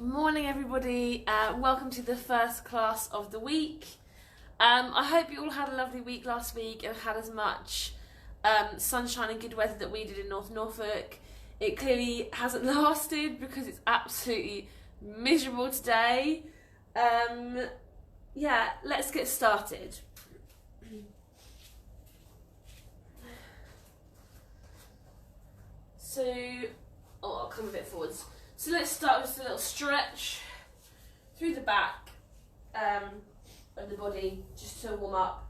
Morning everybody, welcome to the first class of the week. I hope you all had a lovely week last week and had as much sunshine and good weather that we did in North Norfolk. It clearly hasn't lasted because it's absolutely miserable today. Yeah, let's get started. I'll come a bit forwards. So let's start with just a little stretch through the back of the body, just to warm up.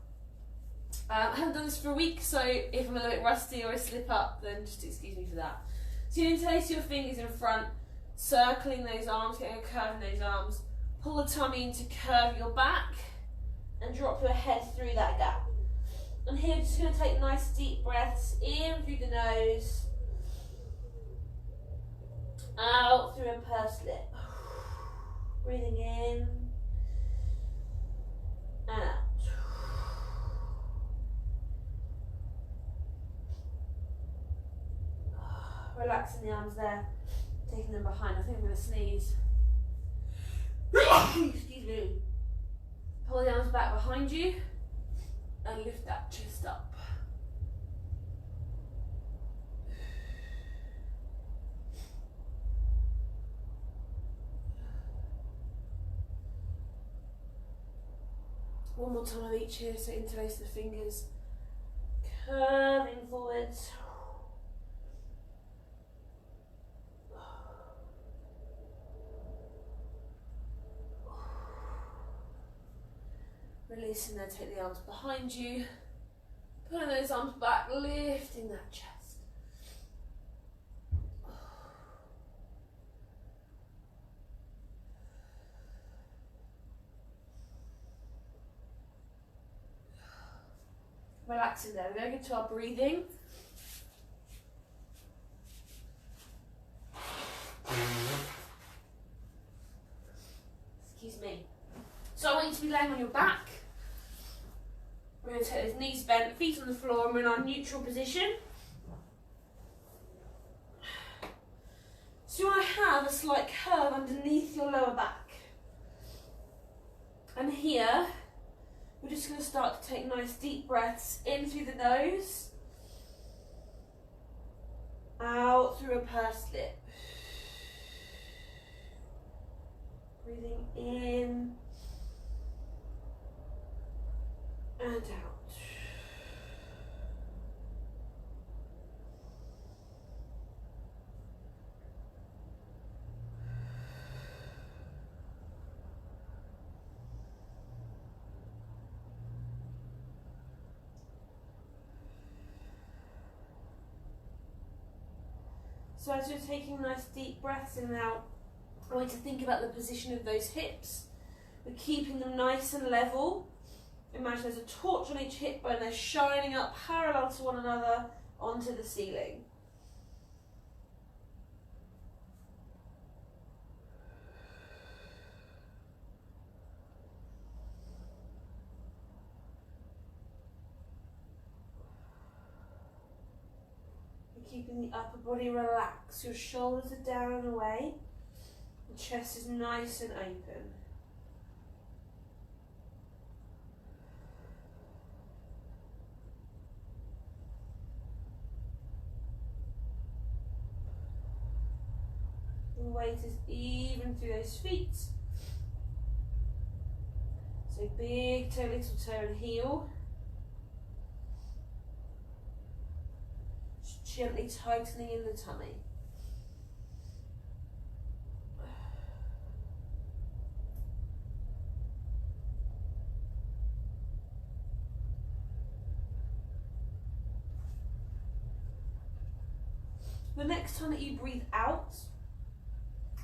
I haven't done this for a week, so if I'm a little bit rusty or I slip up, then just excuse me for that. So you interlace your fingers in front, circling those arms, getting a curve in those arms. Pull the tummy in to curve your back and drop your head through that gap. And here, just going to take nice deep breaths in through the nose, out through a pursed lip. Breathing in and out. Relaxing the arms there, taking them behind. I think I'm going to sneeze. Excuse me. Pull the arms back behind you and lift that chest up. One more time of each here, so interlace the fingers, curving forwards. Releasing there, take the arms behind you, pulling those arms back, lifting that chest. Relaxing there, we're going to get to our breathing. Excuse me. So I want you to be laying on your back. We're going to take those knees bent, feet on the floor, and we're in our neutral position. So you want to have a slight curve underneath your lower back. And here, we're just going to start to take nice deep breaths in through the nose, out through a pursed lip. Breathing in and out. So as you're taking nice deep breaths in and out, I want you to think about the position of those hips. We're keeping them nice and level. Imagine there's a torch on each hip bone, they're shining up parallel to one another onto the ceiling. Keeping the upper body relaxed, your shoulders are down and away, the chest is nice and open. The weight is even through those feet. So big toe, little toe and heel. Gently tightening in the tummy. The next time that you breathe out,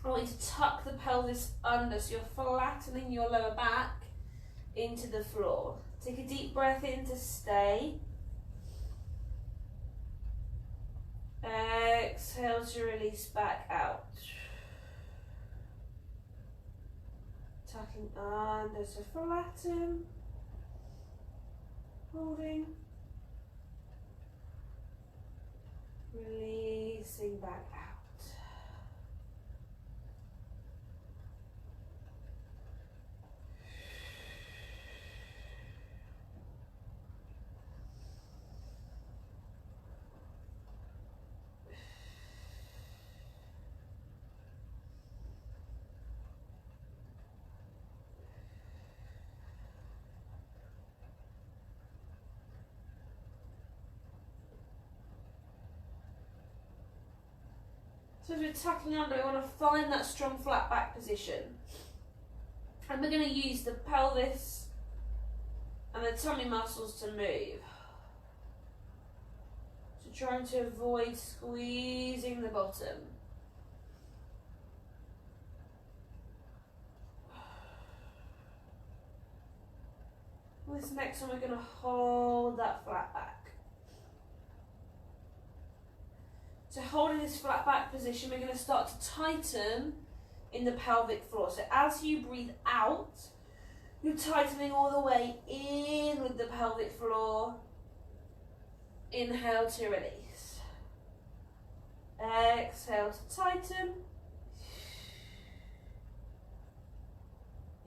I want you to tuck the pelvis under, so you're flattening your lower back into the floor. Take a deep breath in to stay. Exhale to release back out. Tucking under to flatten. Holding. Releasing back out. So as we're tucking under, we want to find that strong flat back position. And we're going to use the pelvis and the tummy muscles to move. So trying to avoid squeezing the bottom. This next one we're going to hold that flat back. So holding this flat back position, we're going to start to tighten in the pelvic floor. So as you breathe out, you're tightening all the way in with the pelvic floor. Inhale to release. Exhale to tighten.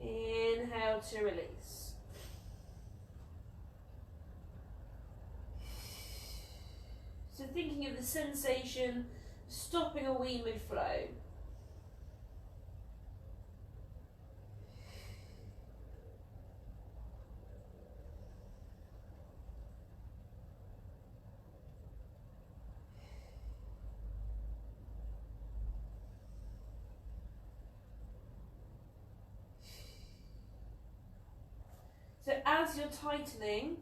Inhale to release. So thinking of the sensation, stopping a wee mid-flow. So as you're tightening,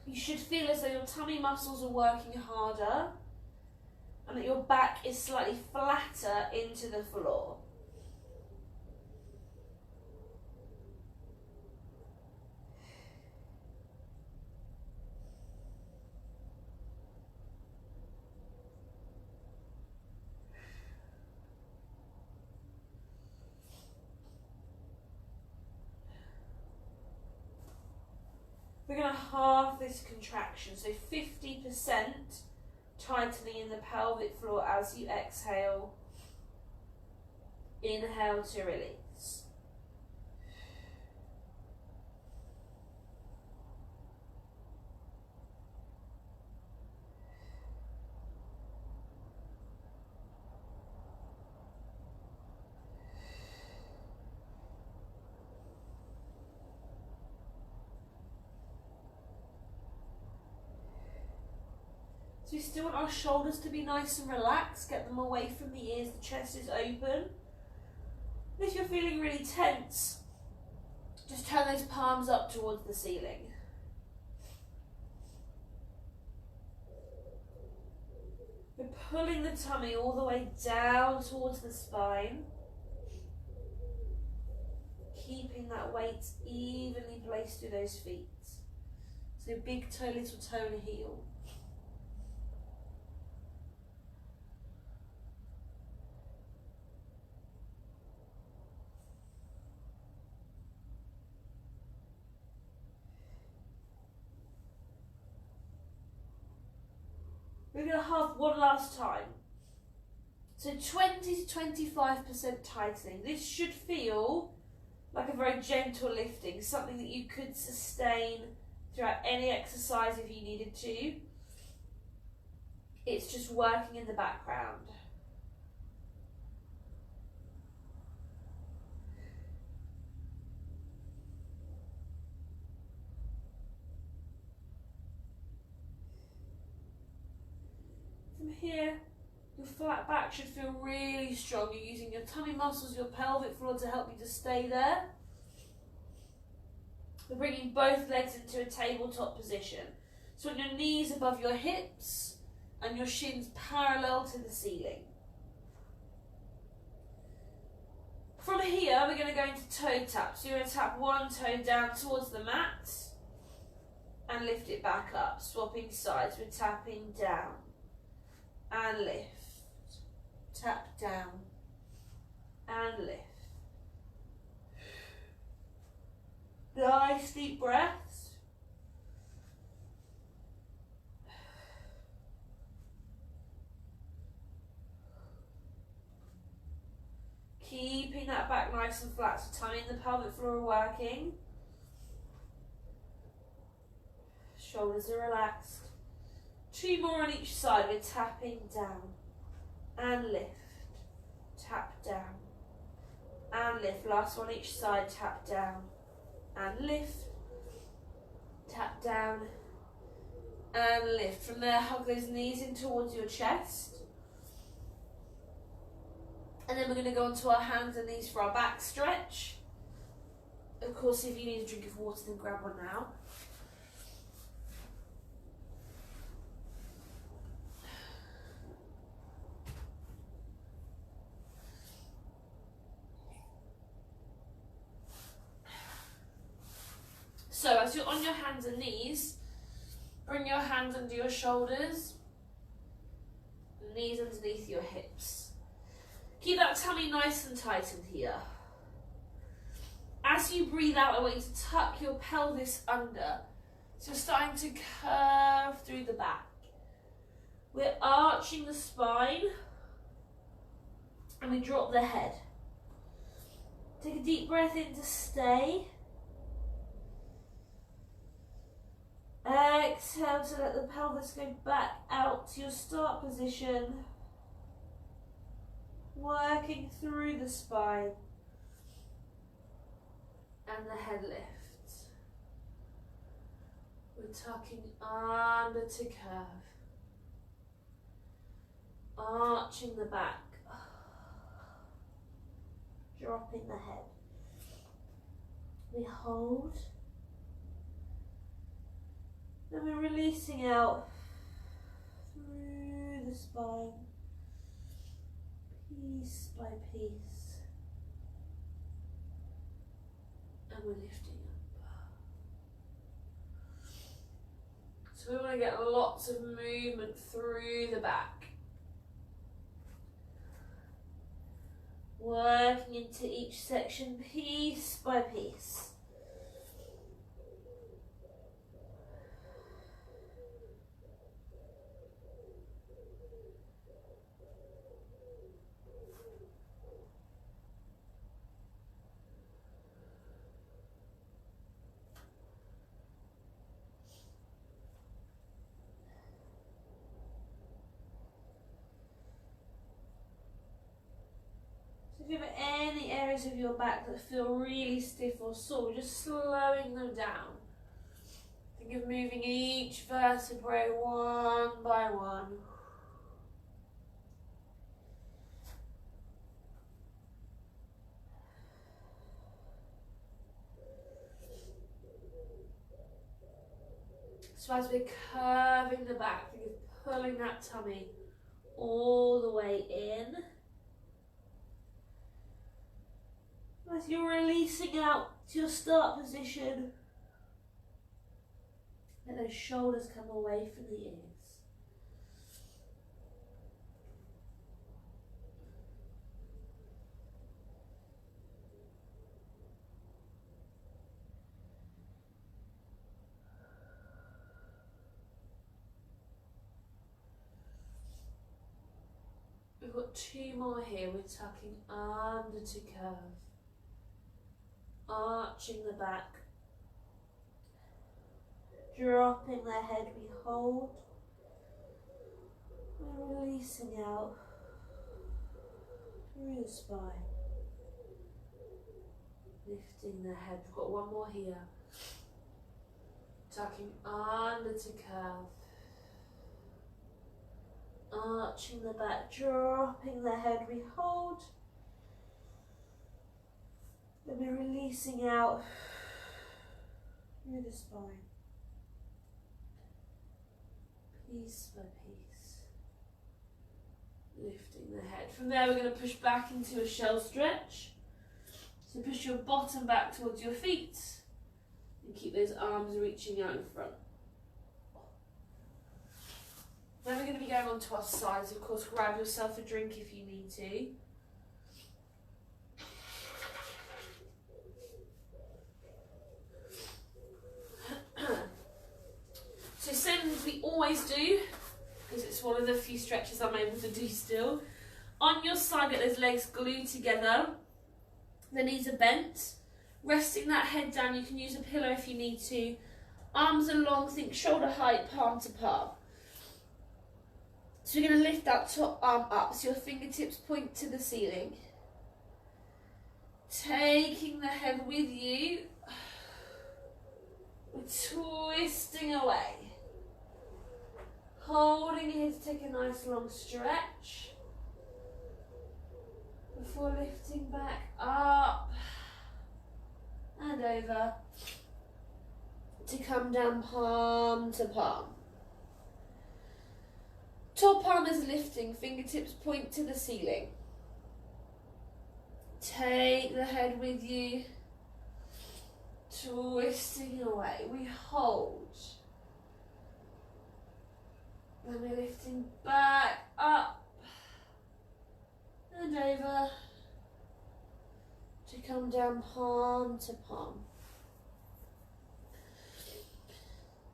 you should feel as though your tummy muscles are working harder and that your back is slightly flatter into the floor. We're going to halve this contraction, so 50% tightening in the pelvic floor as you exhale. Inhale to release. So we still want our shoulders to be nice and relaxed, get them away from the ears, the chest is open. If you're feeling really tense, just turn those palms up towards the ceiling. We're pulling the tummy all the way down towards the spine, keeping that weight evenly placed through those feet. So big toe, little toe and heel. We're going to halve one last time. So 20 to 25% tightening. This should feel like a very gentle lifting, something that you could sustain throughout any exercise if you needed to. It's just working in the background. From here, your flat back should feel really strong. You're using your tummy muscles, your pelvic floor to help you to stay there. We're bringing both legs into a tabletop position. So on your knees above your hips and your shins parallel to the ceiling. From here, we're going to go into toe tap. So you're going to tap one toe down towards the mat and lift it back up. Swapping sides, we're tapping down and lift. Tap down and lift. Nice deep breaths. Keeping that back nice and flat, so tummy and the pelvic floor are working. Shoulders are relaxed. 2 more on each side. We're tapping down and lift. Tap down and lift. Last one each side. Tap down and lift. Tap down and lift. From there, hug those knees in towards your chest. And then we're going to go onto our hands and knees for our back stretch. Of course, if you need a drink of water, then grab one now. So as you're on your hands and knees, bring your hands under your shoulders, knees underneath your hips. Keep that tummy nice and tight in here. As you breathe out, I want you to tuck your pelvis under. So you're starting to curve through the back. We're arching the spine and we drop the head. Take a deep breath in to stay. Exhale to let the pelvis go back out to your start position. Working through the spine. And the head lifts. We're tucking under to curve. Arching the back. Dropping the head. We hold. Then we're releasing out through the spine, piece by piece, and we're lifting up. So we want to get lots of movement through the back, working into each section piece by piece. If you have any areas of your back that feel really stiff or sore, just slowing them down. Think of moving each vertebrae one by one. So as we're curving the back, think of pulling that tummy all the way in. As you're releasing out to your start position, let those shoulders come away from the ears. We've got two more here. We're tucking under to curve. Arching the back, dropping the head, we hold, and releasing out through the spine, lifting the head. We've got one more here, tucking under to curve, arching the back, dropping the head, we hold. Then we're releasing out through the spine, piece by piece, lifting the head. From there we're going to push back into a shell stretch. So push your bottom back towards your feet and keep those arms reaching out in front. Then we're going to be going on to our sides. Of course, grab yourself a drink if you need to. So same as we always do, because it's one of the few stretches I'm able to do still. On your side, get those legs glued together. The knees are bent. Resting that head down, you can use a pillow if you need to. Arms are long, think shoulder height, palm to palm. So we're going to lift that top arm up so your fingertips point to the ceiling. Taking the head with you. We're twisting away. Holding here to take a nice long stretch. before lifting back up and over to come down palm to palm. Top arm is lifting, fingertips point to the ceiling. Take the head with you, twisting away. We hold. Then we're lifting back up and over to come down palm to palm.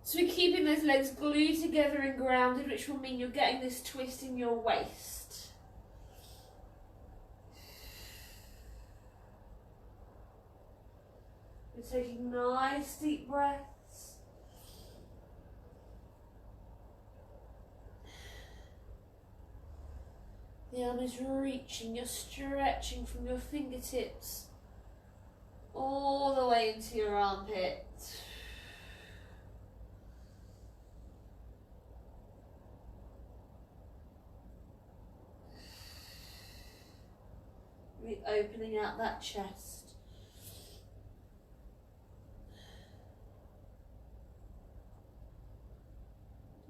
So we're keeping those legs glued together and grounded, which will mean you're getting this twist in your waist. We're taking nice deep breaths. The arm is reaching, you're stretching from your fingertips all the way into your armpit. Really opening out that chest.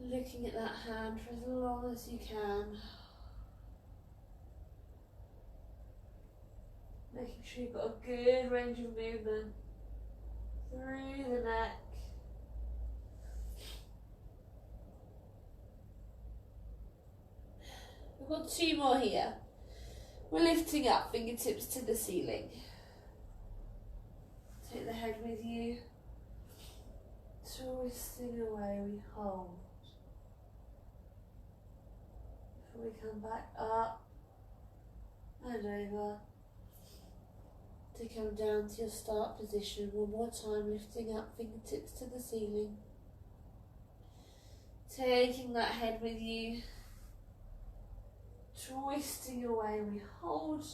Looking at that hand for as long as you can. Making sure you've got a good range of movement through the neck. We've got two more here. We're lifting up, fingertips to the ceiling. Take the head with you. Twisting away, we hold. Before we come back up and over to come down to your start position. One more time, lifting up, fingertips to the ceiling. Taking that head with you. Twisting away, we hold.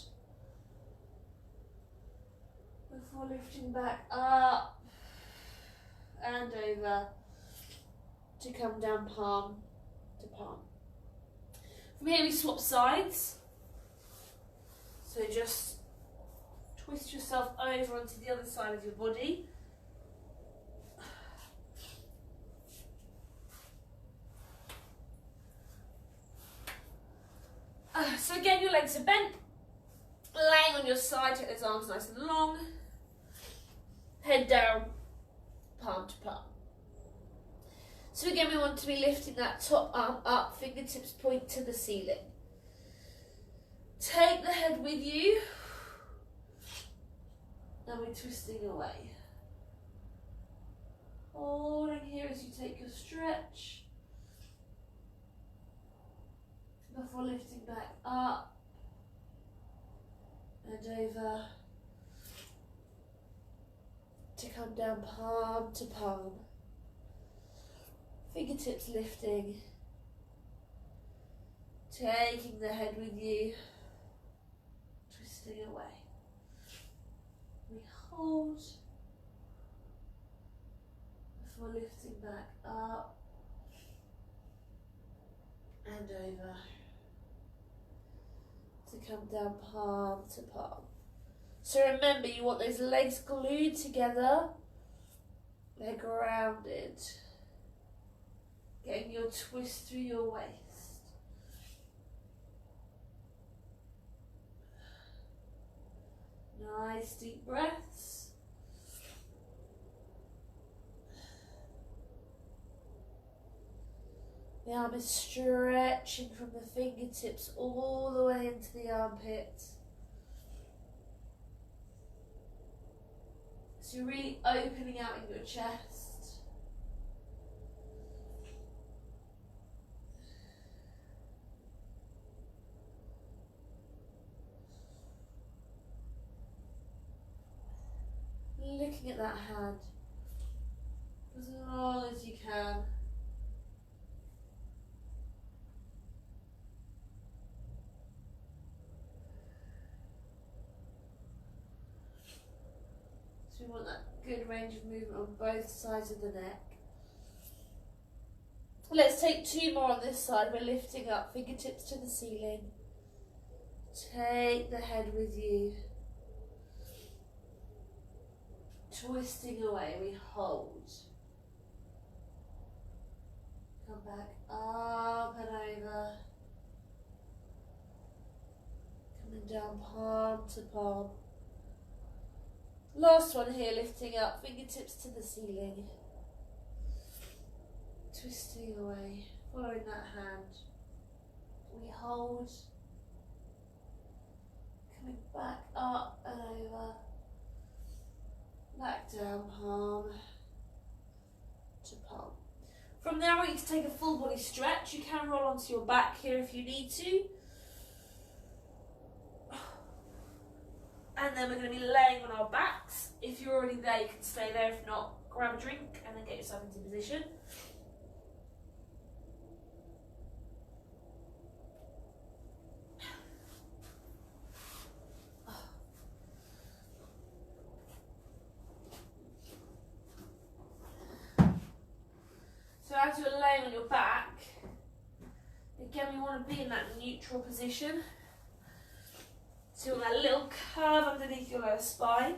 Before lifting back up and over to come down palm to palm. From here we swap sides. So just twist yourself over onto the other side of your body. So again, your legs are bent, laying on your side, take those arms nice and long, head down, palm to palm. So again, we want to be lifting that top arm up, fingertips point to the ceiling. Take the head with you, and we're twisting away. Holding here as you take your stretch. Before lifting back up and over to come down palm to palm. Fingertips lifting, taking the head with you, twisting away. We hold before lifting back up and over to come down palm to palm. So remember, you want those legs glued together, they're grounded, getting your twist through your waist. Nice deep breaths. The arm is stretching from the fingertips all the way into the armpit. So you're really opening out in your chest. Looking at that hand as long as you can. So we want that good range of movement on both sides of the neck. Let's take two more on this side. We're lifting up, fingertips to the ceiling. Take the head with you. Twisting away, we hold. Come back up and over. Coming down palm to palm. Last one here, lifting up, fingertips to the ceiling. Twisting away, following that hand. We hold. Coming back up and over. Back down, palm to palm. From there, I want you to take a full body stretch. You can roll onto your back here if you need to. And then we're going to be laying on our backs. If you're already there, you can stay there. If not, grab a drink and then get yourself into position. So as you're laying on your back, again we want to be in that neutral position. So you want that little curve underneath your lower spine.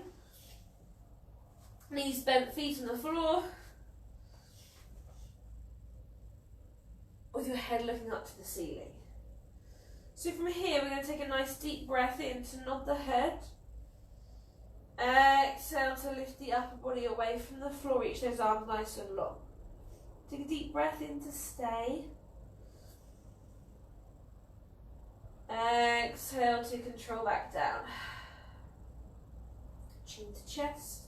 Knees bent, feet on the floor. With your head looking up to the ceiling. So from here we're going to take a nice deep breath in to nod the head. Exhale to lift the upper body away from the floor, reach those arms nice and long. Take a deep breath in to stay. Exhale to control back down. Chin to chest.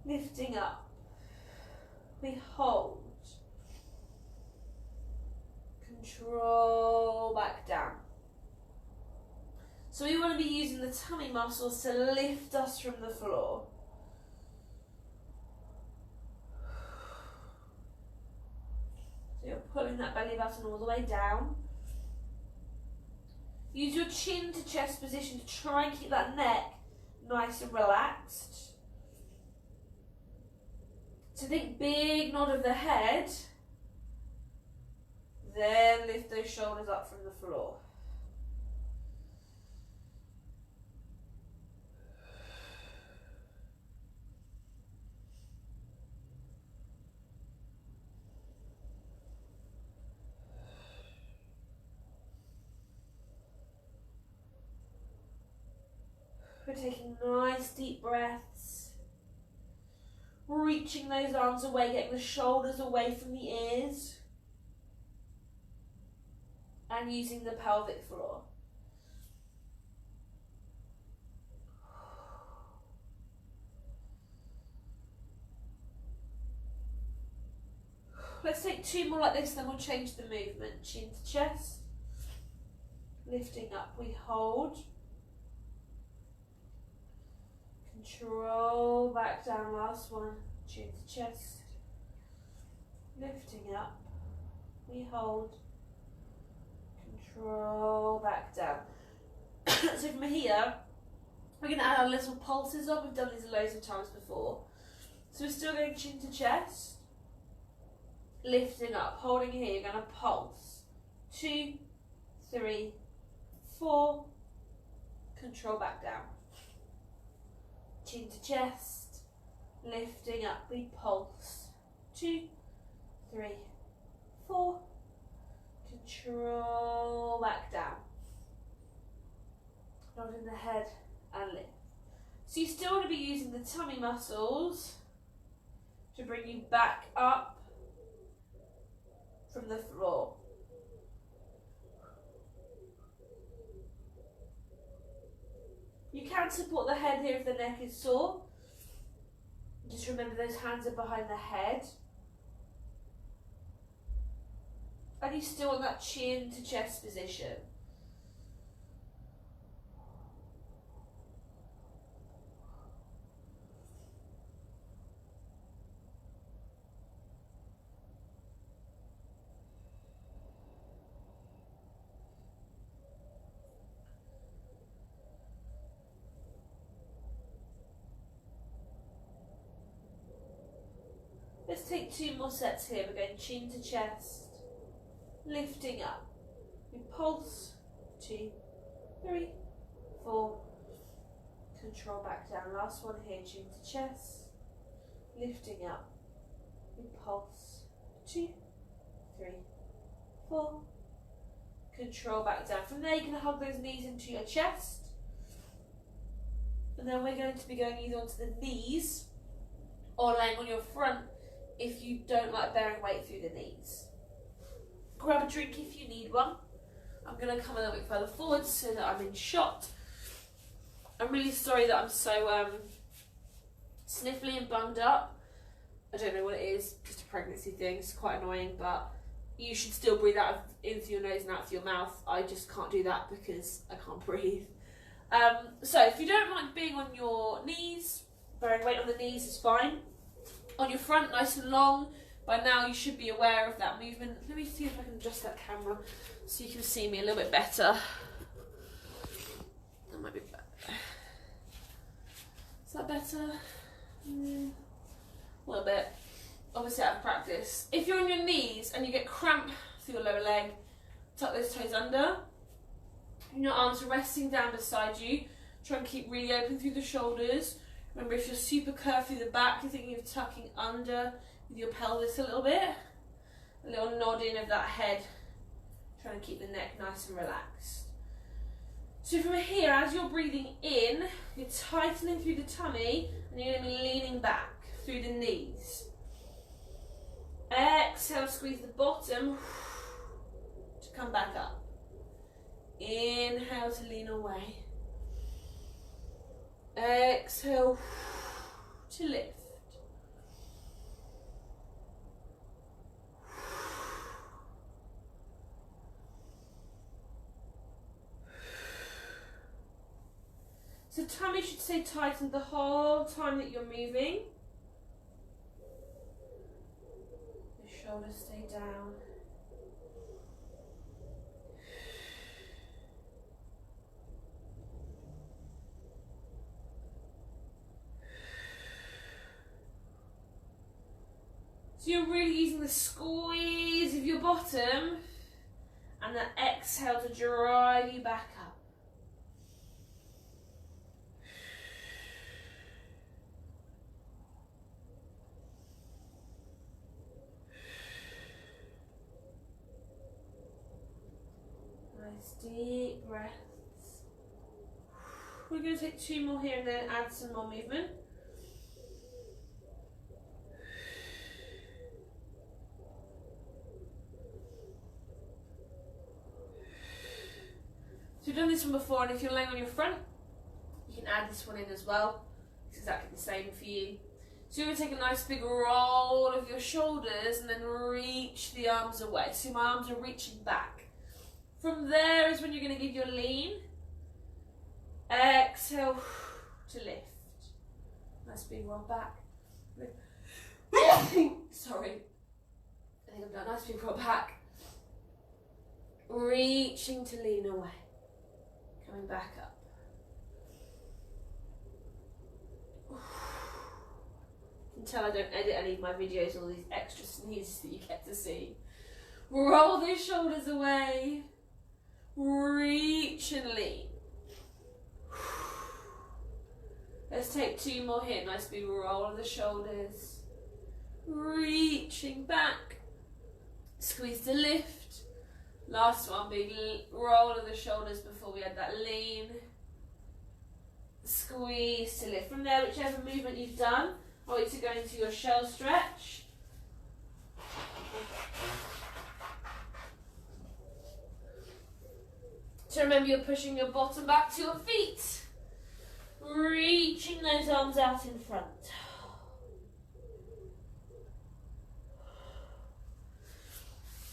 Lifting up. We hold. Control back down. So we want to be using the tummy muscles to lift us from the floor. So you're pulling that belly button all the way down. Use your chin to chest position to try and keep that neck nice and relaxed. So think big nod of the head. Then lift those shoulders up from the floor. We're taking nice deep breaths. Reaching those arms away, getting the shoulders away from the ears. And using the pelvic floor. Let's take two more like this, then we'll change the movement. Chin to chest. Lifting up, we hold. Control back down, last one. Chin to chest. Lifting up, we hold. Control back down. So from here, we're going to add our little pulses on. We've done these loads of times before. So we're still going chin to chest. Lifting up, holding here, you're going to pulse. 2, 3, 4. Control back down. Chin to chest. Lifting up, we pulse. 2, 3, 4. Control back down. Nodding the head and lift. So you still want to be using the tummy muscles to bring you back up from the floor. You can support the head here if the neck is sore. Just remember those hands are behind the head. And you still want that chin to chest position. Let's take 2 more sets here. We're going chin to chest, lifting up. We pulse, 2, 2, 3, 4. Control back down. Last one here, chin to chest. Lifting up. Pulse. 2, 3, 4. Control back down. From there you can hug those knees into your chest. And then we're going to be going either onto the knees or laying on your front if you don't like bearing weight through the knees. Grab a drink if you need one. I'm going to come a little bit further forward so that I'm in shot. I'm really sorry that I'm so sniffly and bunged up. I don't know what it is, just a pregnancy thing. It's quite annoying, but you should still breathe out in through your nose and out through your mouth. I just can't do that because I can't breathe. So if you don't like being on your knees, bearing weight on the knees is fine. On your front, nice and long. By now you should be aware of that movement. Let me see if I can adjust that camera so you can see me a little bit better. That might be better. Is that better? A little bit. Obviously out of practice. If you're on your knees and you get cramp through your lower leg, tuck those toes under. Your arms are resting down beside you. Try and keep really open through the shoulders. Remember, if you're super curved through the back, you're thinking of tucking under with your pelvis a little bit. A little nodding of that head. Trying to keep the neck nice and relaxed. So from here, as you're breathing in, you're tightening through the tummy and you're going to be leaning back through the knees. Exhale, squeeze the bottom to come back up. Inhale to lean away. Exhale to lift. So tummy should stay tightened the whole time that you're moving. The shoulders stay down. So you're really using the squeeze of your bottom and the exhale to drive you back up. Nice deep breaths. We're going to take 2 more here and then add some more movement. So we've done this one before, and if you're laying on your front, you can add this one in as well. It's exactly the same for you. So you're going to take a nice big roll of your shoulders and then reach the arms away. So my arms are reaching back. From there is when you're going to give your lean. Exhale to lift. Nice big roll back. Sorry. I think I'm done. Nice big roll back. Reaching to lean away. Coming back up. You can tell I don't edit any of my videos, all these extra sneezes that you get to see. Roll those shoulders away. Reach and lean. Let's take 2 more here. Nice big roll of the shoulders. Reaching back. Squeeze to lift. Last one, big roll of the shoulders before we add that lean. Squeeze to lift. From there, whichever movement you've done, I want you to go into your shell stretch. So remember, you're pushing your bottom back to your feet. Reaching those arms out in front.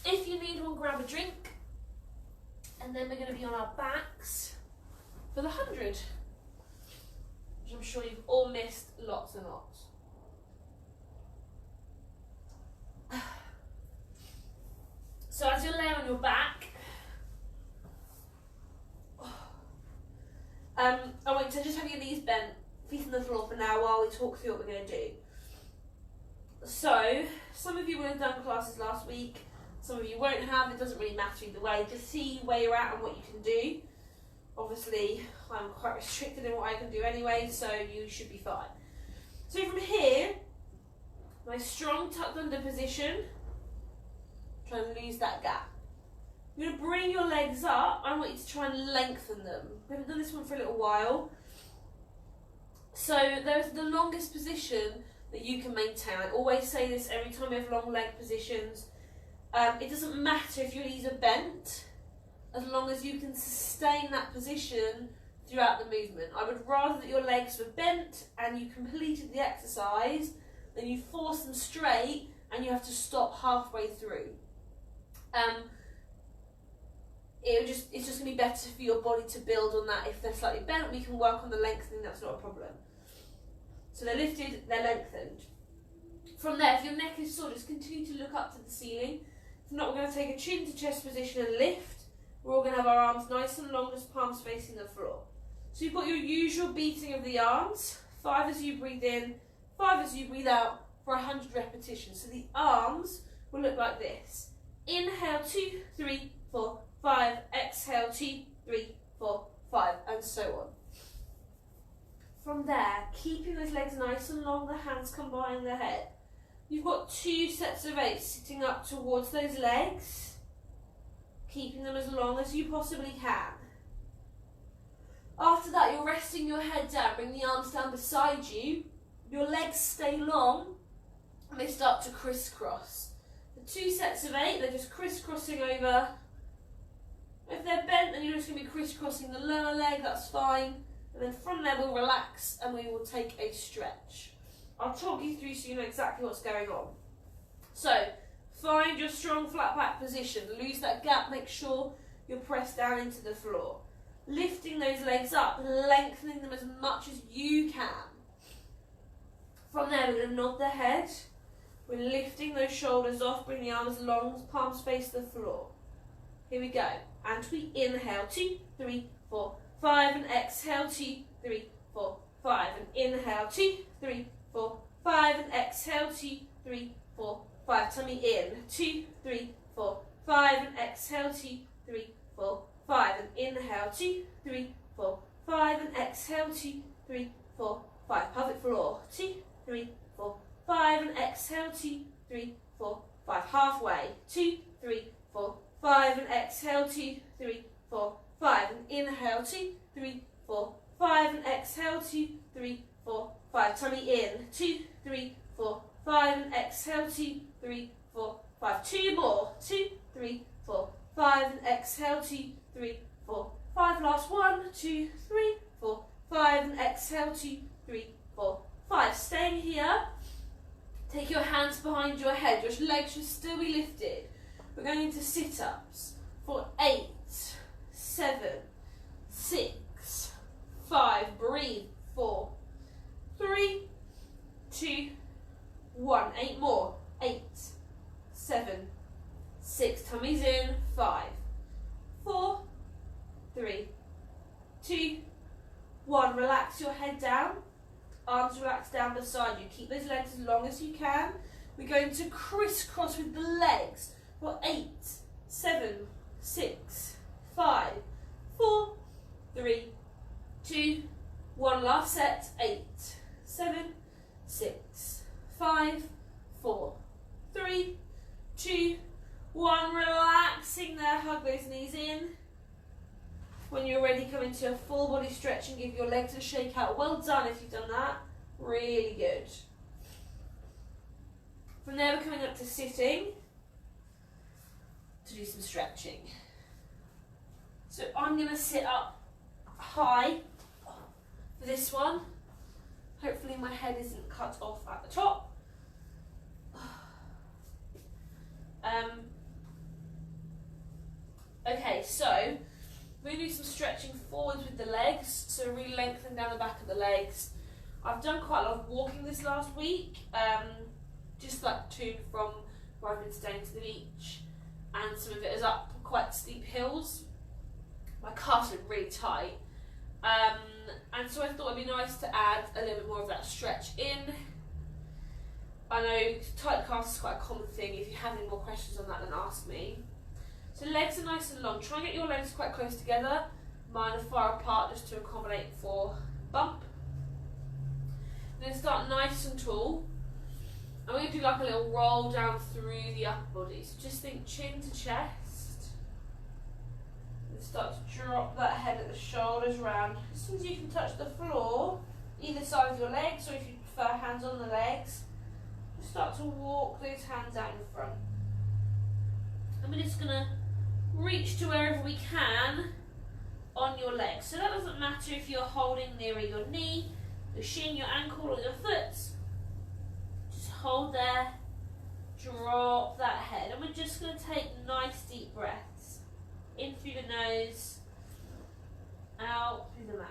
If you need one, grab a drink. And then we're going to be on our backs for the 100. Which I'm sure you've all missed lots and lots. So as you're laying on your back, I want you to just have your knees bent, feet on the floor for now while we talk through what we're going to do. So, some of you will have done classes last week, some of you won't have. It doesn't really matter either way. Just see where you're at and what you can do. Obviously, I'm quite restricted in what I can do anyway, so you should be fine. So from here, nice strong tucked under position. Try and lose that gap. You're going to bring your legs up. I want you to try and lengthen them. We haven't done this one for a little while. So there's the longest position that you can maintain. I always say this every time we have long leg positions. It doesn't matter if your knees are bent, as long as you can sustain that position throughout the movement. I would rather that your legs were bent and you completed the exercise than you force them straight and you have to stop halfway through. It's just going to be better for your body to build on that. If they're slightly bent, we can work on the lengthening, that's not a problem. So they're lifted, they're lengthened. From there, if your neck is sore, just continue to look up to the ceiling. If not, we're going to take a chin to chest position and lift. We're all going to have our arms nice and long, just palms facing the floor. So you've got your usual beating of the arms. 5 as you breathe in, 5 as you breathe out for 100 repetitions. So the arms will look like this. Inhale, 2, 3, 4, 5. Exhale, 2, 3, 4, 5, and so on. From there, keeping those legs nice and long, the hands come behind the head. You've got 2 sets of 8 sitting up towards those legs, keeping them as long as you possibly can. After that, you're resting your head down, bring the arms down beside you. Your legs stay long and they start to crisscross. The 2 sets of 8, they're just crisscrossing over. If they're bent, then you're just going to be crisscrossing the lower leg, that's fine. And then from there, we'll relax and we will take a stretch. I'll talk you through so you know exactly what's going on. So, find your strong flat back position. Lose that gap, make sure you're pressed down into the floor. Lifting those legs up, lengthening them as much as you can. From there, we're going to nod the head. We're lifting those shoulders off, bring the arms long, palms face the floor. Here we go. And we inhale, 2, 3, 4, 5, and exhale, 2, 3, 4, 5, and inhale, 2, 3, 4, 5, and exhale, 2, 3, 4, 5. Tummy in, 2, 3, 4, 5, and exhale, 2, 3, 4, 5, and inhale, 2, 3, 4, 5, and exhale, 2, 3, 4, 5. Pelvic floor, 2, 3, 4, 5, and exhale, 2, 3, 4, 5. Halfway, 2, 3, 4, 5, and exhale, 2, 3, 4, 5, and inhale, 2, 3, 4, 5, and exhale, 2, 3, 4, 5. Tummy in, 2, 3, 4, 5, and exhale, 2, 3, 4, 5. 2 more, 2, 3, 4, 5, and exhale, 2, 3, 4, 5. Last 1, 2, 3, 4, 5, and exhale, 2, 3, 4, 5. Staying here, take your hands behind your head, your legs should still be lifted. We're going into sit-ups for 8, 7, 6, 5, breathe, 4, 3, 2, 1, 8 more, 8, 7, 6, tummies in, 5, 4, 3, 2, 1, relax your head down, arms relax down beside you, keep those legs as long as you can. We're going to crisscross with the legs for 8, 7, 6, 5, 4, 3, 2, 1, last set, 8, 7, 6, 5, 4, 3, 2, 1, relaxing there, hug those knees in. When you're ready, come into a full body stretch and give your legs a shake out. Well done if you've done that, really good. From there we're coming up to sitting to do some stretching. So I'm going to sit up high for this one. Hopefully my head isn't cut off at the top. Okay, so we're going to do some stretching forwards with the legs, so really lengthen down the back of the legs. I've done quite a lot of walking this last week, just like to and from where I've been staying to the beach, and some of it is up quite steep hills. My calves are really tight, and so I thought it'd be nice to add a little bit more of that stretch in. I know tight calves is quite a common thing. If you have any more questions on that, then ask me. So legs are nice and long. Try and get your legs quite close together. Mine are far apart just to accommodate for bump. I'm going to start nice and tall. I'm going to do like a little roll down through the upper body. So just think chin to chest. And start to drop that head at the shoulders round. As soon as you can touch the floor, either side of your legs, or if you prefer hands on the legs, just start to walk those hands out in front. And we're just going to reach to wherever we can on your legs. So that doesn't matter if you're holding nearer your knee, your shin, your ankle, or your foot. Just hold there, drop that head, and we're just going to take nice deep breaths. In through the nose, out through the mouth.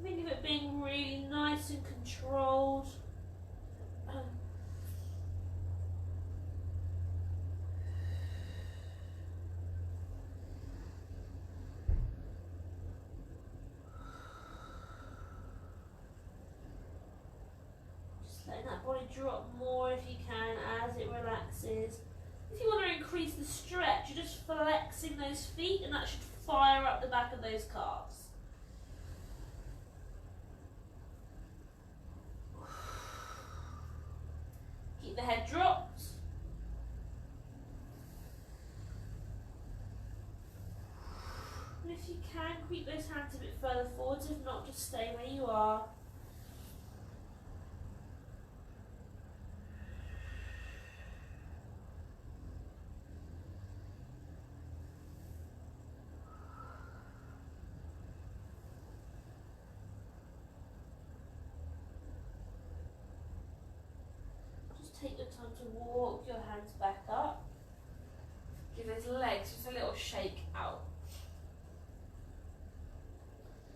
Think of it being really nice and controlled. Just letting that body drop more if you can as it relaxes. If you want to increase the stretch, you're just flexing those feet, and that should fire up the back of those calves. Keep the head dropped. And if you can, keep those hands a bit further forwards. If not, just stay where you are. Take your time to walk your hands back up. Give those legs just a little shake out.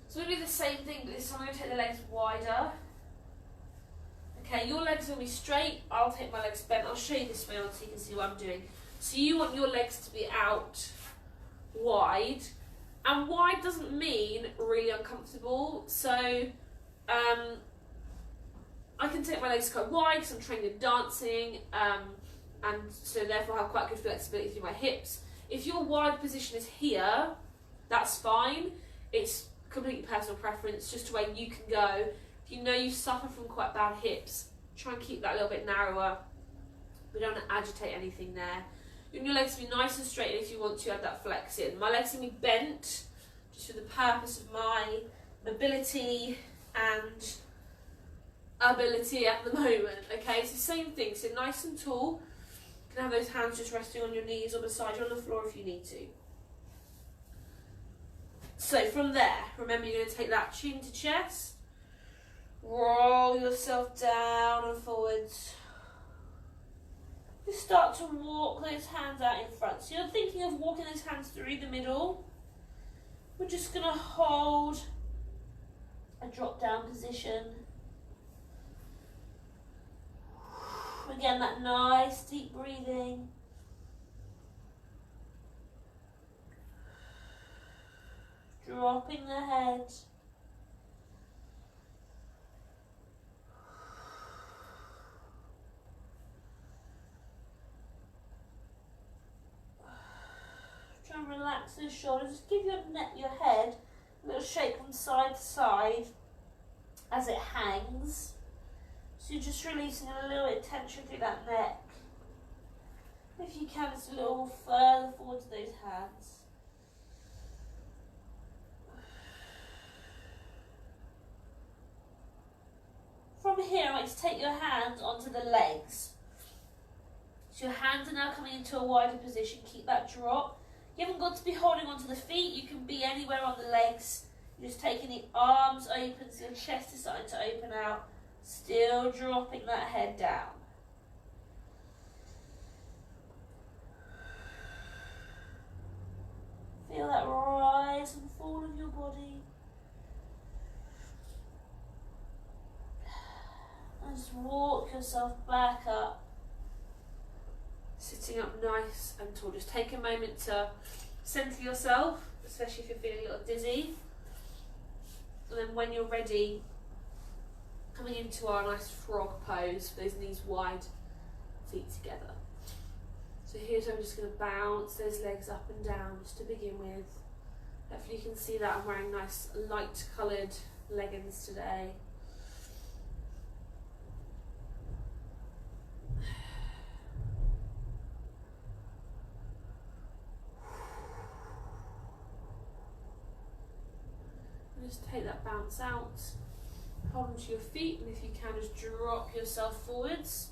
So we're going to do the same thing, but this time I'm going to take the legs wider. Okay, your legs will be straight. I'll take my legs bent. I'll show you this way on so you can see what I'm doing. So you want your legs to be out wide. And wide doesn't mean really uncomfortable. So, I can take my legs quite wide because I'm training in dancing, and so therefore I have quite good flexibility through my hips. If your wide position is here, that's fine. It's completely personal preference, just where you can go. If you know you suffer from quite bad hips, try and keep that a little bit narrower. We don't want to agitate anything there. You want your legs to be nice and straight, and if you want to, add that flex in. My legs can be bent, just for the purpose of my mobility and ability at the moment. Okay, so same thing, so nice and tall. You can have those hands just resting on your knees or beside you on the floor if you need to. So from there, remember you're going to take that chin to chest, roll yourself down and forwards. Just start to walk those hands out in front. So you're thinking of walking those hands through the middle. We're just going to hold a drop down position. Again, that nice deep breathing. Dropping the head. Try and relax those shoulders. Just give your head a little shake from side to side as it hangs. So you're just releasing a little bit of tension through that neck. If you can, just a little further forward to those hands. From here, I want you to take your hands onto the legs. So your hands are now coming into a wider position. Keep that drop. You haven't got to be holding onto the feet. You can be anywhere on the legs. You're just taking the arms open so your chest is starting to open out. Still dropping that head down. Feel that rise and fall of your body. And just walk yourself back up. Sitting up nice and tall. Just take a moment to centre yourself, especially if you're feeling a little dizzy. And then when you're ready, coming into our nice frog pose, those knees wide, feet together. So here's where I'm just going to bounce those legs up and down just to begin with. Hopefully you can see that I'm wearing nice light coloured leggings today. And just take that bounce out. Hold onto your feet, and if you can, just drop yourself forwards.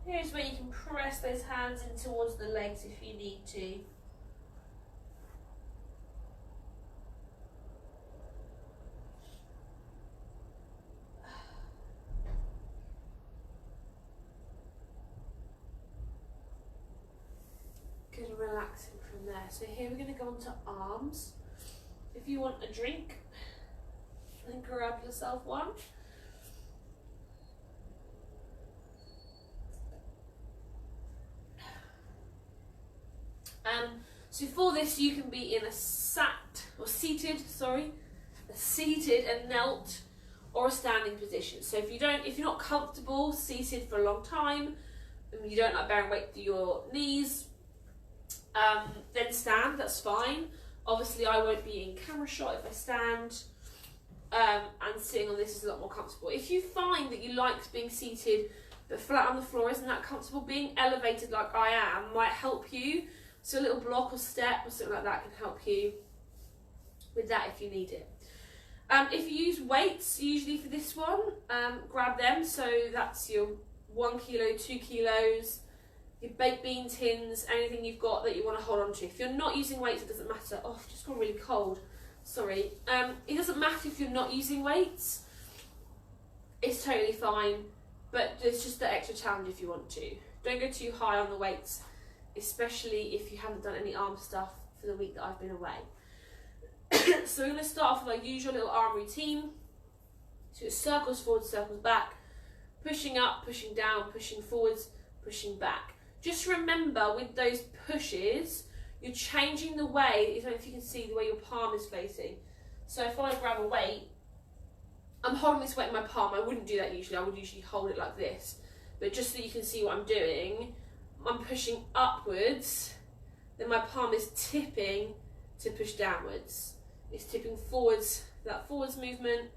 Here's where you can press those hands in towards the legs if you need to. Good, and relaxing from there. So here we're going to go on to arms. If you want a drink, then grab yourself one. So for this, you can be in a seated and knelt, or a standing position. So if you're not comfortable seated for a long time, and you don't like bearing weight through your knees, then stand, that's fine. Obviously I won't be in camera shot if I stand, and sitting on this is a lot more comfortable. If you find that you like being seated but flat on the floor isn't that comfortable, being elevated like I am might help you. So a little block or step or something like that can help you with that if you need it. If you use weights, usually for this one, grab them. So that's your 1 kilo, 2 kilos, your baked bean tins, anything you've got that you want to hold on to. If you're not using weights, it doesn't matter. Oh, I've just gone really cold. Sorry. It doesn't matter if you're not using weights. It's totally fine, but it's just the extra challenge if you want to. Don't go too high on the weights, especially if you haven't done any arm stuff for the week that I've been away. So we're going to start off with our usual little arm routine. So it's circles forward, circles back, pushing up, pushing down, pushing forwards, pushing back. Just remember with those pushes, you're changing the way, I don't know if you can see the way your palm is facing. So if I grab a weight, I'm holding this weight in my palm. I wouldn't do that usually, I would usually hold it like this. But just so you can see what I'm doing, I'm pushing upwards, then my palm is tipping to push downwards. It's tipping forwards, that forwards movement,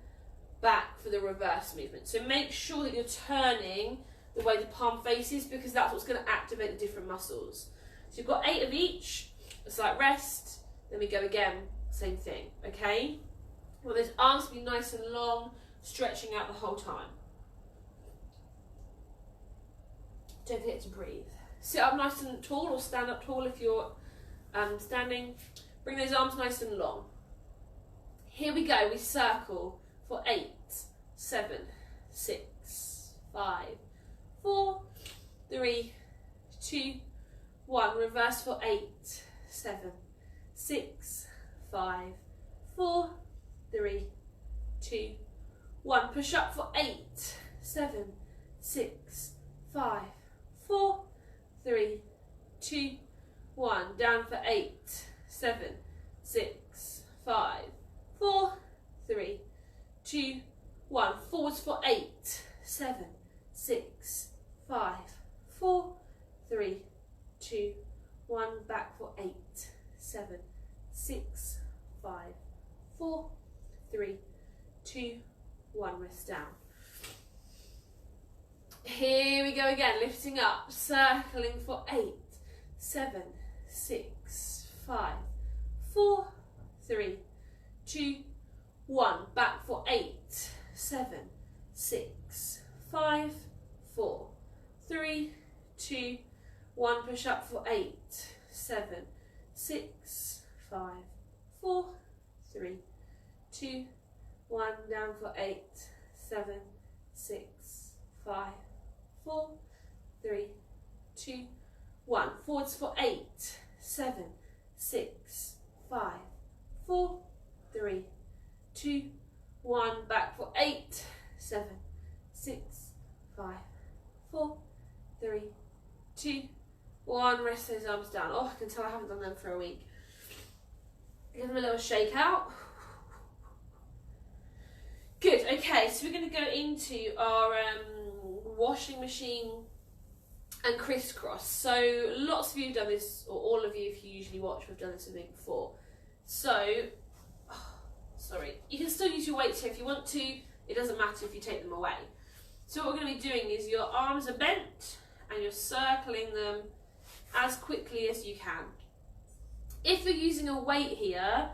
back for the reverse movement. So make sure that you're turning the way the palm faces, because that's what's going to activate the different muscles. So you've got 8 of each, a slight rest, then we go again, same thing, okay? Well, those arms to be nice and long, stretching out the whole time. Don't forget to breathe. Sit up nice and tall, or stand up tall if you're standing. Bring those arms nice and long. Here we go, we circle for 8, 7, 6, 5, 4, 3, 2, 1. Reverse for 8, 7, 6, 5, 4, 3, 2, 1. Push up for 8, 7, 6, 5, 4, 3, 2, 1. Down for 8, 7, 6, 5, 4, 3, 2, 1. Forwards for 8, 7, 6, 5, 4, 3, 2, 1. Back for 8, 7, 6, 5, 4, 3, 2, 1. Rest down. Here we go again, lifting up, circling for 8, 7, 6, 5, 4, 3, 2, 1. Back for 8, 7, 6, 5, 4, 3, 2, 1. Push up for 8, 7, 6, 5, 4, 3, 2, 1. Down for 8, 7, 6, 5, 4, 3, 2, 1. Forwards for 8, 7, 6, 5, 4, 3, 2, 1. Back for 8, 7, 6, 5, 4, 3, 2, 1. Rest those arms down. Oh, I can tell I haven't done them for a week. Give them a little shake out. Good, Okay, so we're going to go into our washing machine and crisscross. So lots of you have done this, or all of you if you usually watch have done this with me before. So, sorry, you can still use your weights here if you want to, it doesn't matter if you take them away. So what we're going to be doing is your arms are bent and you're circling them as quickly as you can. If you're using a weight here,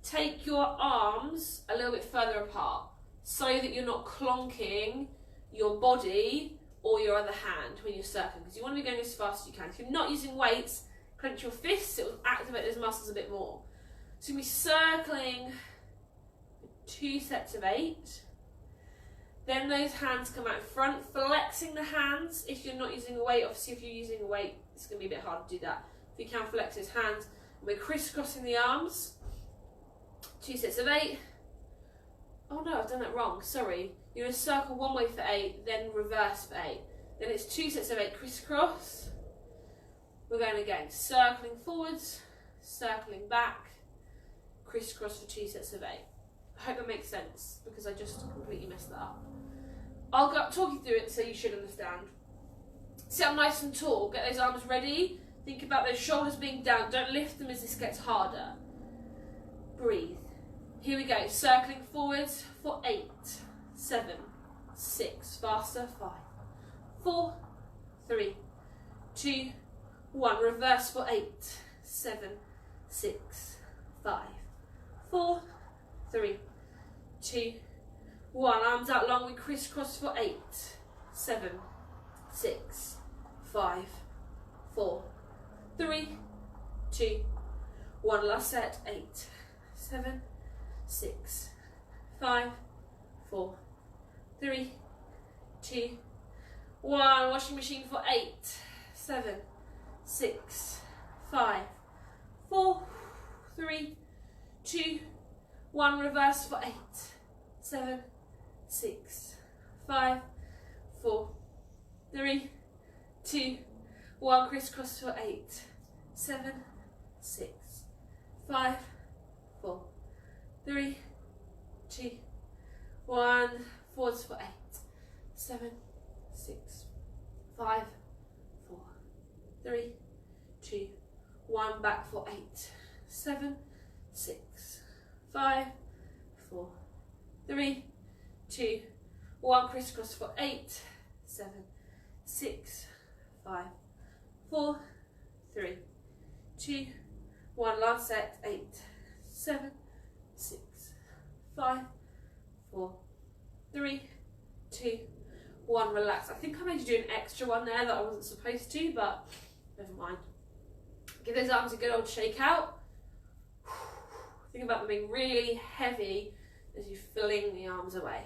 take your arms a little bit further apart so that you're not clonking your body or your other hand when you're circling, because you want to be going as fast as you can. If you're not using weights, clench your fists, it will activate those muscles a bit more. So you're going to be circling 2 sets of 8. Then those hands come out in front, flexing the hands. If you're not using a weight, obviously if you're using a weight, it's going to be a bit hard to do that. If you can, flex those hands. We're crisscrossing the arms. 2 sets of 8. Oh no, I've done that wrong, sorry. You're going to circle one way for 8, then reverse for 8. Then it's 2 sets of 8 crisscross. We're going again, circling forwards, circling back, crisscross for 2 sets of 8. I hope that makes sense, because I just completely messed that up. I'll talk you through it so you should understand. Sit up nice and tall, get those arms ready. Think about those shoulders being down, don't lift them as this gets harder. Breathe. Here we go, circling forwards for 8, 7, 6, faster, 5, 4, 3, 2, 1, reverse for 8, 7, 6, 5, 4, 3, 2, 1, arms out long, we crisscross for 8, 7, 6, 5, 4, 3, 2, 1, last set, 8, 7, 6, 5, 4, 3, 2, 1, washing machine for 8, 7, 6, 5, 4, 3, 2, 1, reverse for 8, 7, 6, 5, 4, 3, 2, 1, crisscross for 8, 7, 6, 5, 4, 3, 2, 1, forwards for 8, 7, 6, 5, 4, 3, 2, 1, back for 8, 7, 6, 5, 4, 3, 2, 1, crisscross for 8, 7, 6, 5, 4, 3, 2, 1, last set, 8, 7, 6, 5, 4, 3, 2, 1, relax. I think I made you do an extra one there that I wasn't supposed to, but never mind. Give those arms a good old shake out. Think about them being really heavy as you fling the arms away.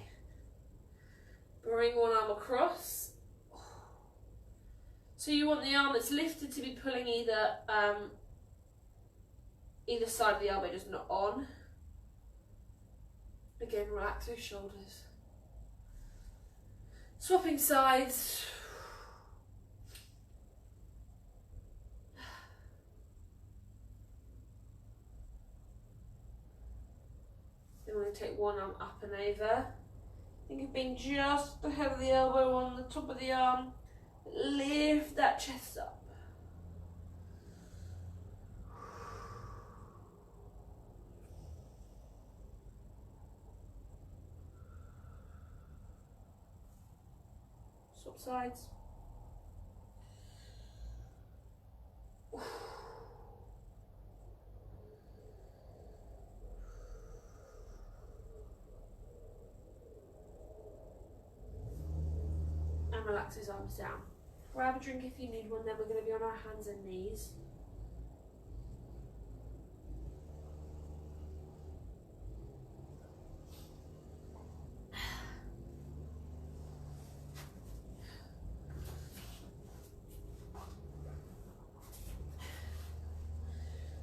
Bring one arm across. So you want the arm that's lifted to be pulling either side of the elbow, just not on. Again, relax those shoulders. Swapping sides. Then we're going to take one arm up and over. Think of being just ahead of the elbow on the top of the arm. Lift that chest up. Swap sides. And relax his arms down. Grab a drink if you need one, then we're going to be on our hands and knees.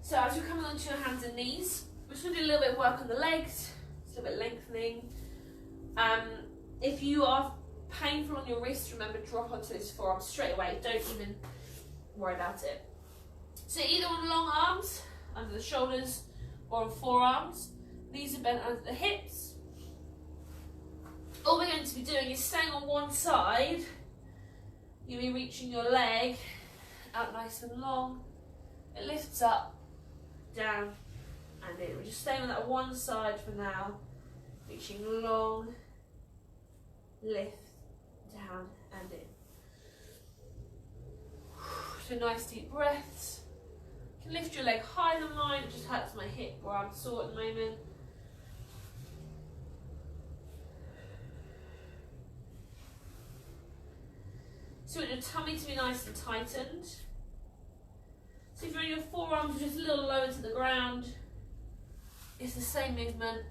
So as you're coming onto your hands and knees, we're just going to do a little bit of work on the legs, just a little bit lengthening. If you are painful on your wrists, remember, drop onto those forearms straight away. Don't even worry about it. So either on long arms, under the shoulders, or on forearms. Knees are bent under the hips. to be doing is staying on one side. You'll be reaching your leg out nice and long. It lifts up, down, and in. We're just staying on that one side for now. Reaching long, lift, down, and in. So nice deep breaths. You can lift your leg higher than mine. It just hurts my hip where I'm sore at the moment. So you want your tummy to be nice and tightened. So if you're on your forearms, just a little lower to the ground. It's the same movement.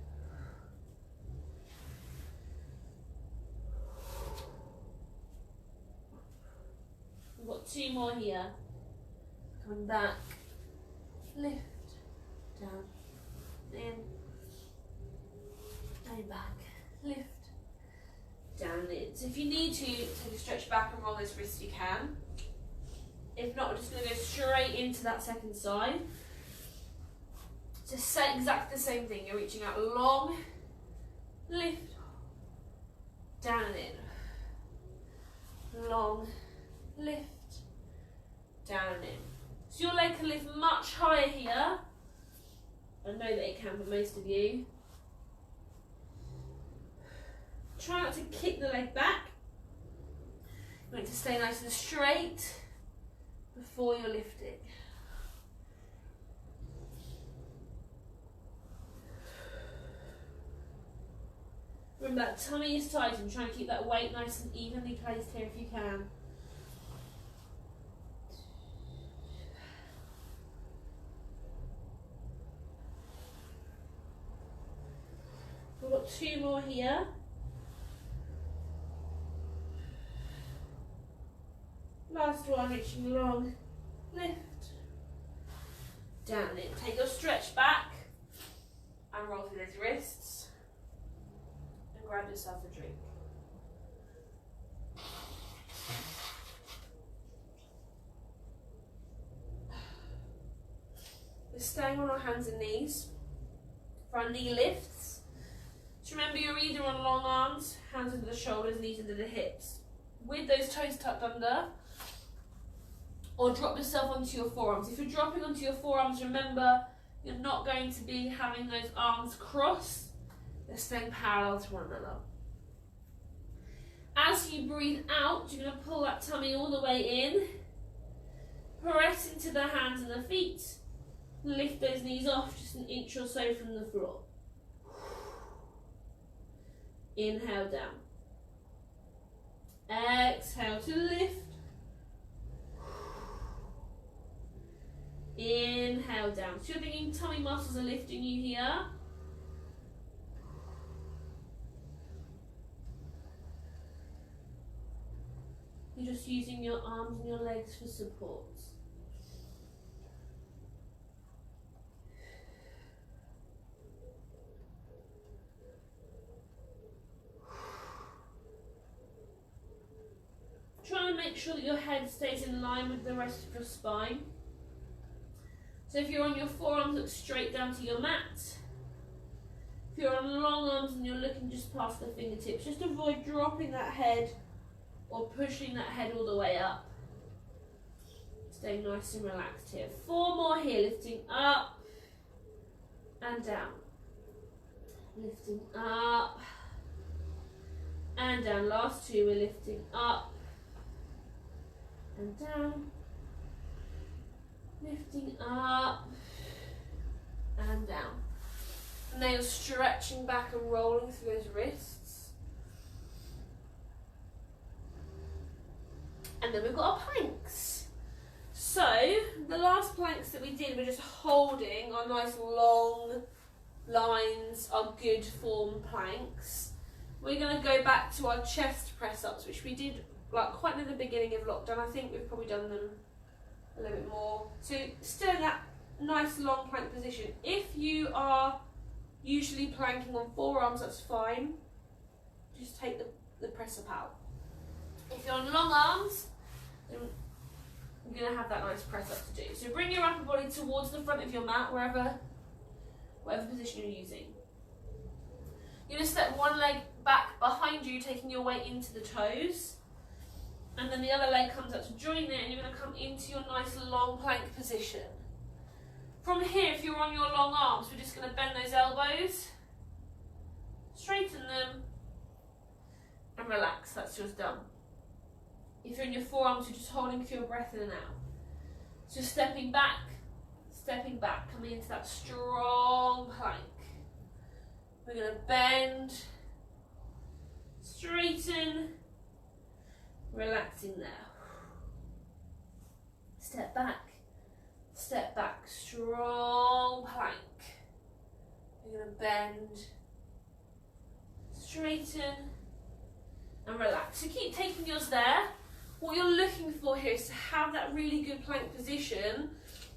We've got 2 more here. Coming back, lift, down, in, and back, lift, down, in. So if you need to take a stretch back and roll those wrists, you can. If not, we're just going to go straight into that second side. Just say exactly the same thing. You're reaching out long, lift, down and in. Long, lift, down and in. So your leg can lift much higher here. I know that it can for most of you. Try not to kick the leg back. You want it to stay nice and straight before you're lifting. Remember that tummy is tight and try and keep that weight nice and evenly placed here if you can. We've got 2 more here. Last one, reaching long, lift, down in. Take your stretch back and roll through those wrists and grab yourself a drink. We're staying on our hands and knees for our knee lifts. So remember, you're either on long arms, hands under the shoulders, knees under the hips, with those toes tucked under, or drop yourself onto your forearms. If you're dropping onto your forearms, remember, you're not going to be having those arms crossed. They're staying parallel to one another. As you breathe out, you're going to pull that tummy all the way in, press into the hands and the feet, lift those knees off just an inch or so from the floor. Inhale down. Exhale to lift. Inhale down. So you're thinking tummy muscles are lifting you here. You're just using your arms and your legs for support. Try and make sure that your head stays in line with the rest of your spine. So if you're on your forearms, look straight down to your mat. If you're on long arms and you're looking just past the fingertips, just avoid dropping that head or pushing that head all the way up. Staying nice and relaxed here. 4 more here, lifting up and down. Lifting up and down. Last 2, we're lifting up and down, lifting up and down. And then you're stretching back and rolling through those wrists. And then we've got our planks. So the last planks that we did were just holding our nice long lines, our good form planks. We're going to go back to our chest press ups, which we did like quite near the beginning of lockdown. I think we've probably done them a little bit more. So still in that nice long plank position. If you are usually planking on forearms, that's fine. Just take the press up out. If you're on long arms, then you're going to have that nice press up to do. So bring your upper body towards the front of your mat, whatever position you're using. You're going to step one leg back behind you, taking your weight into the toes. And then the other leg comes up to join it, and you're going to come into your nice long plank position. From here, if you're on your long arms, we're just going to bend those elbows, straighten them, and relax. That's yours done. If you're in your forearms, you're just holding for your breath in and out. So stepping back, coming into that strong plank. We're going to bend, straighten, relaxing there. Step back, strong plank. We're going to bend, straighten, and relax. So keep taking yours there. What you're looking for here is to have that really good plank position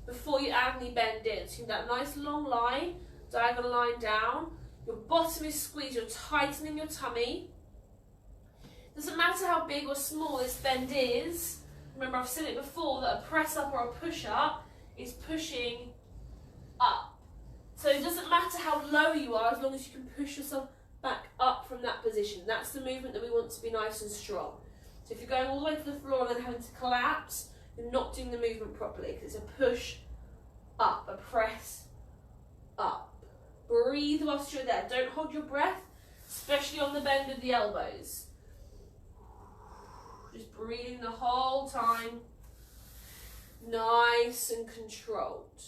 before you add any bend in. So you have that nice long line, diagonal line down. Your bottom is squeezed, you're tightening your tummy. Doesn't matter how big or small this bend is. Remember, I've said it before that a press up or a push up is pushing up. So it doesn't matter how low you are, as long as you can push yourself back up from that position. That's the movement that we want to be nice and strong. So if you're going all the way to the floor and then having to collapse, you're not doing the movement properly, because it's a push up, a press up. Breathe whilst you're there. Don't hold your breath, especially on the bend of the elbows. Just breathing the whole time, nice and controlled.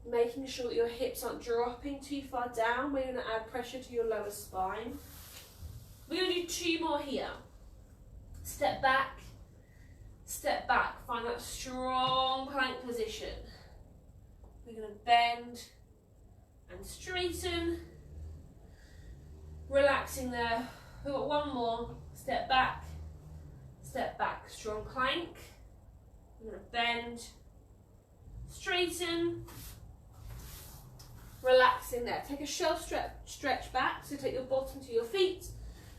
Making sure that your hips aren't dropping too far down, where you're going to add pressure to your lower spine. We're going to do 2 more here. Step back, find that strong plank position. We're going to bend and straighten, relaxing there. We've got 1 more. Step back, strong plank. We're going to bend, straighten, relaxing there. Take a shelf stretch back, so take your bottom to your feet,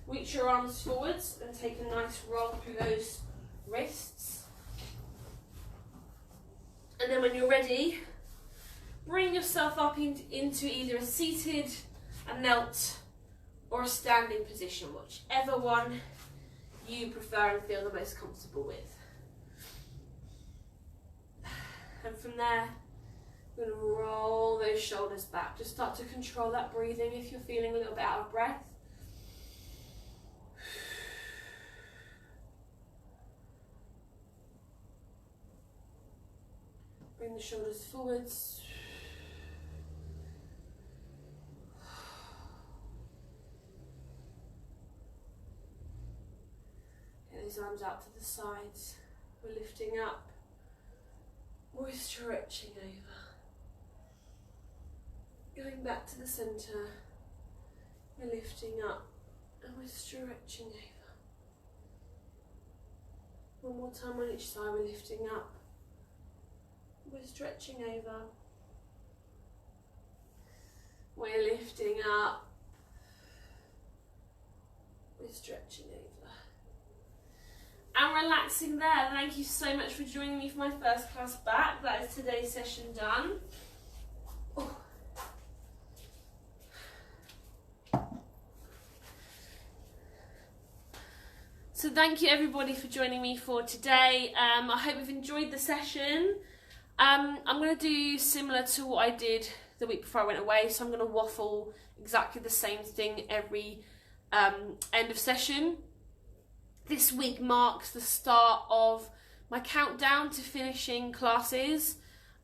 reach your arms forwards, and take a nice roll through those wrists. And then when you're ready, bring yourself up into either a seated, a knelt, or a standing position, whichever one you prefer and feel the most comfortable with. And from there, we're going to roll those shoulders back. Just start to control that breathing if you're feeling a little bit out of breath. Bring the shoulders forwards. Get those arms out to the sides. We're lifting up. We're stretching over. Going back to the centre. We're lifting up and we're stretching over. One more time on each side. We're lifting up. We're stretching over. We're lifting up. We're stretching over. And relaxing there. Thank you so much for joining me for my first class back. That is today's session done. Oh. So thank you everybody for joining me for today. I hope you've enjoyed the session. I'm going to do similar to what I did the week before I went away. So I'm going to waffle exactly the same thing every end of session. This week marks the start of my countdown to finishing classes.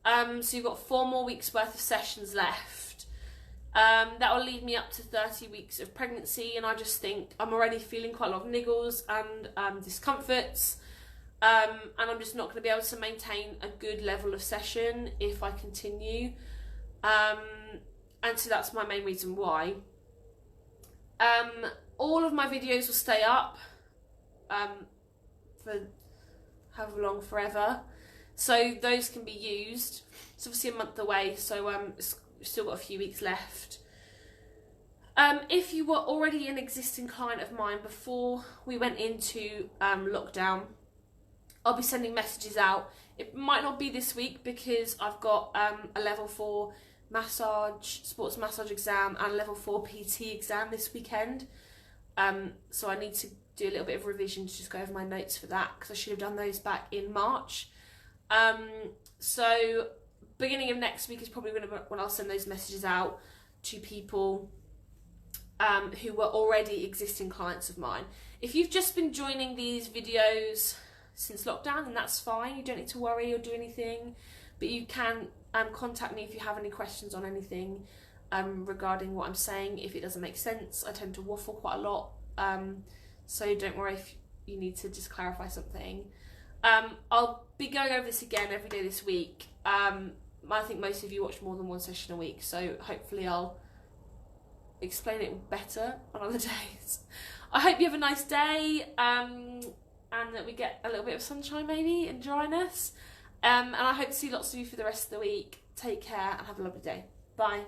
So you've got 4 more weeks worth of sessions left. That will lead me up to 30 weeks of pregnancy, and I just think I'm already feeling quite a lot of niggles and discomforts, and I'm just not going to be able to maintain a good level of session if I continue, and so that's my main reason why. All of my videos will stay up for however long, forever, so those can be used. It's obviously a month away, so it's still got a few weeks left. If you were already an existing client of mine before we went into lockdown, I'll be sending messages out. It might not be this week because I've got a level 4 sports massage exam and level 4 PT exam this weekend. So I need to do a little bit of revision to just go over my notes for that, because I should have done those back in March. So beginning of next week is probably when I'll send those messages out to people who were already existing clients of mine. If you've just been joining these videos since lockdown, then that's fine. You don't need to worry or do anything, but you can contact me if you have any questions on anything regarding what I'm saying. If it doesn't make sense, I tend to waffle quite a lot, so don't worry if you need to just clarify something. I'll be going over this again every day this week. I think most of you watch more than one session a week, so hopefully I'll explain it better on other days. I hope you have a nice day, and that we get a little bit of sunshine maybe and dryness. And I hope to see lots of you for the rest of the week. Take care and have a lovely day. Bye.